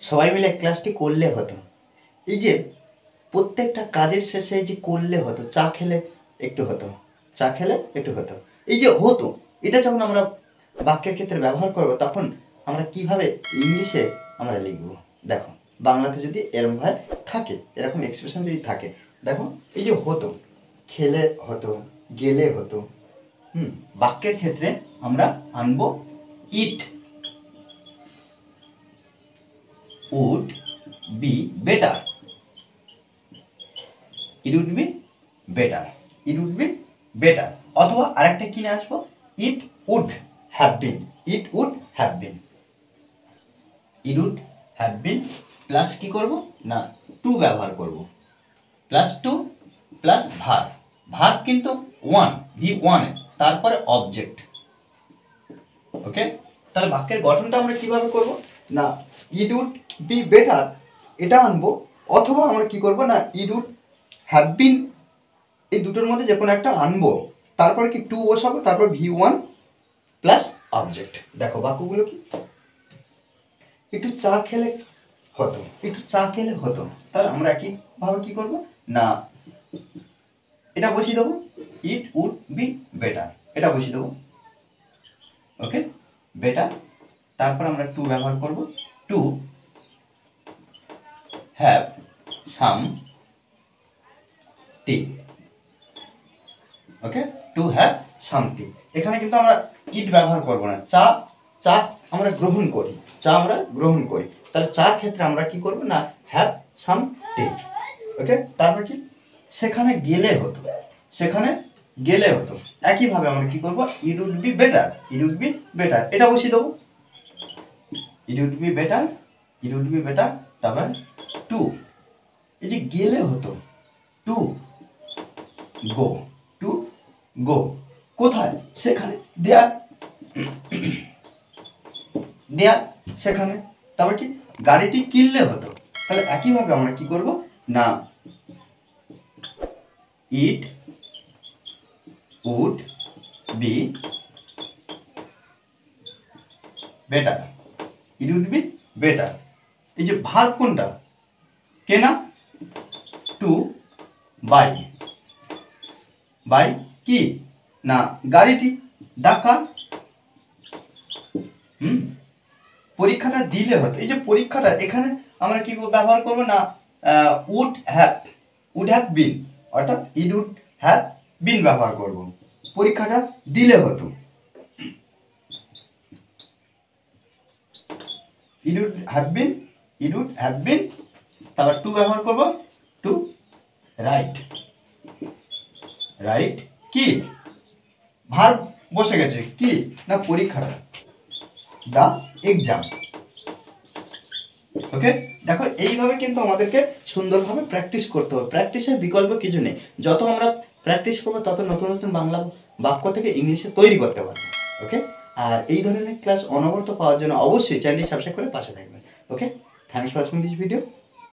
সবাই মিলে ক্লাসটি করলে হতো। এই যে প্রত্যেকটা কাজের শেষে যে করলে হতো, চা খেলে একটু হতো, চা খেলে একটু হতো, এই যে হতো, এটা যখন আমরা বাক্যের ক্ষেত্রে ব্যবহার করব তখন আমরা কিভাবে ইংলিশে আমরা লিখব। দেখো বাংলাতে যদি এরকমভাবে থাকে, এরকম এক্সপ্রেশন যদি থাকে, দেখো এই যে হতো, খেলে হতো, গেলে হতো, বাক্যের ক্ষেত্রে আমরা আনবো it would be better, it would be better, it would be better. অথবা আরেকটা কিনে আসবো, it would have been, it would have been, it would have been plus কি করব না টু ব্যবহার করব, plus to plus verb, verb কিন্তু ওয়ান, ভি ওয়ান, তারপরে অবজেক্ট। ওকে, তাহলে বাক্যের গঠনটা আমরা কিভাবে করব না ইট উড বি বেটার এটা আনবো, অথবা আমরা কি করব না ইট উড হ্যাভ বিন, এই দুটোর মধ্যে যে কোনো একটা আনবো, তারপর কি টু বসাবো, তারপর ভি ওয়ান প্লাস অবজেক্ট। দেখো বাক্যগুলো কি, একটু চা খেলে হতো, একটু চা খেলে হতো, তাহলে আমরা একইভাবে কি করব না এটা বসিয়ে দেবো, ইট উড বি বেটার, এটা বসিয়ে দেবো। ওকে, বেটার, তারপর আমরা টু ব্যবহার করব, to have some tea. Okay, to have some tea, এখানে কিন্তু আমরা ইট ব্যবহার করব না, চা, চা আমরা গ্রহণ করি, চা আমরা গ্রহণ করি, তাহলে চার ক্ষেত্রে আমরা কি করব না হ্যাভ সাম টি। ওকে, তারপর কি সেখানে গেলে হতো, সেখানে গেলে হতো, একইভাবে আমরা কি করব it would be better, it would be better, এটা বসিয়ে দেবো, it would be better, it would be better, তারপর টু, এই যে গেলে হতো, টু গো, টু গো, কোথায়, সেখানে, দেয়ার, দেয়ার, সেখানে, তারপর কি গাড়িটি কিনলে হতো, তাহলে একইভাবে আমরা কি করব না it would be better, it would be better. এই যে ভার্ব কোনটা, কেনা, টু বাই, বাই কি না গাড়িটি, ডাকা, পরীক্ষাটা দিলে হতো, এই যে পরীক্ষাটা এখানে আমরা কি ব্যবহার করব না would have, would have been, অর্থাৎ ইট উড হ্যাভ বিন ব্যবহার করব, পরীক্ষাটা দিলে হতো, it would have been, it would have been, তারপর টু ব্যবহার করব, টু রাইট, রাইট কি ভার্ব বসে গেছে, কি না পরীক্ষাটা, দা এক্সাম। ওকে, দেখো এইভাবে কিন্তু আমাদেরকে সুন্দরভাবে প্র্যাকটিস করতে হবে, প্র্যাকটিসের বিকল্প কিছু নেই, যত আমরা প্র্যাকটিস করবো তত নতুন নতুন বাংলা বাক্য থেকে ইংলিশে তৈরি করতে পারবো। ওকে, আর এই ধরনের ক্লাস অনবরত পাওয়ার জন্য অবশ্যই চ্যানেলটি সাবস্ক্রাইব করে পাশে থাকবেন। Okay, thanks for watching this video.